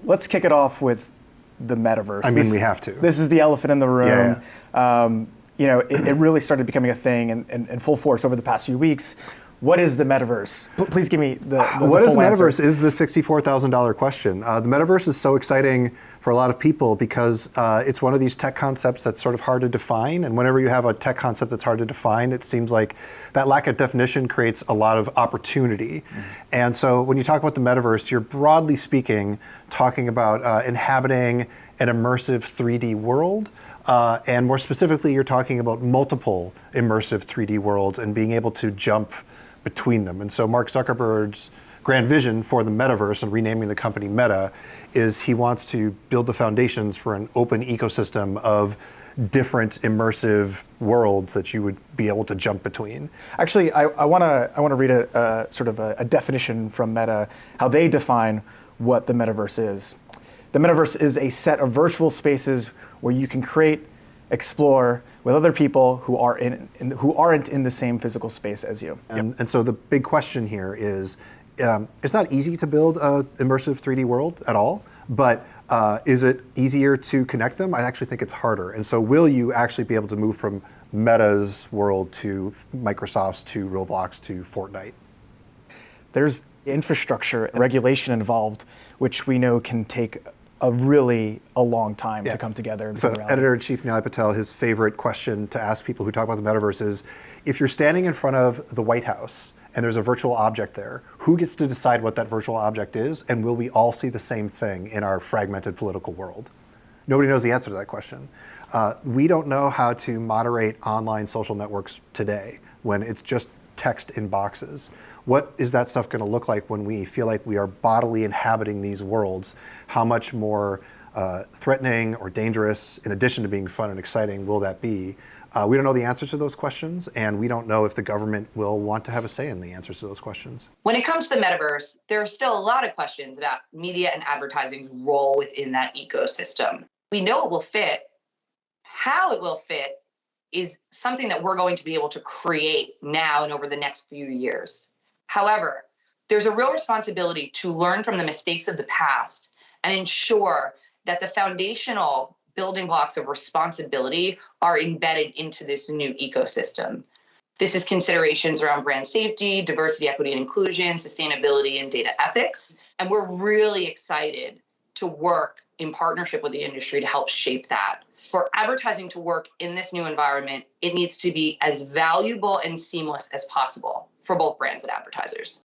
let's kick it off with the metaverse. I mean, we have to. This is the elephant in the room. Yeah. It really started becoming a thing in full force over the past few weeks. What is the metaverse? Please give me the What is full the answer. metaverse is the $64,000 question. The metaverse is so exciting for a lot of people because it's one of these tech concepts that's sort of hard to define. And whenever you have a tech concept that's hard to define, it seems like that lack of definition creates a lot of opportunity. And so when you talk about the metaverse, you're broadly speaking talking about inhabiting an immersive 3D world. And more specifically, you're talking about multiple immersive 3D worlds and being able to jump between them. And so Mark Zuckerberg's grand vision for the metaverse and renaming the company Meta is he wants to build the foundations for an open ecosystem of different immersive worlds that you would be able to jump between. Actually, I want to read a sort of a definition from Meta, how they define what the metaverse is. The metaverse is a set of virtual spaces where you can create, explore with other people who aren't in the same physical space as you. And so the big question here is, it's not easy to build an immersive 3D world at all, but is it easier to connect them? I actually think it's harder. And so will you actually be able to move from Meta's world to Microsoft's to Roblox to Fortnite? There's infrastructure and regulation involved, which we know can take a long time to come together. And so Editor-in-Chief Nilay Patel, his favorite question to ask people who talk about the metaverse is, if you're standing in front of the White House and there's a virtual object there, who gets to decide what that virtual object is, and will we all see the same thing in our fragmented political world? Nobody knows the answer to that question. We don't know how to moderate online social networks today when it's just text in boxes. What is that stuff going to look like when we feel like we are bodily inhabiting these worlds? How much more threatening or dangerous, in addition to being fun and exciting, will that be? We don't know the answers to those questions, and we don't know if the government will want to have a say in the answers to those questions. When it comes to the metaverse, there are still a lot of questions about media and advertising's role within that ecosystem. We know it will fit. How it will fit is something that we're going to be able to create now and over the next few years. However, there's a real responsibility to learn from the mistakes of the past and ensure that the foundational building blocks of responsibility are embedded into this new ecosystem. This is considerations around brand safety, diversity, equity, and inclusion, sustainability, and data ethics. And we're really excited to work in partnership with the industry to help shape that. For advertising to work in this new environment, it needs to be as valuable and seamless as possible for both brands and advertisers.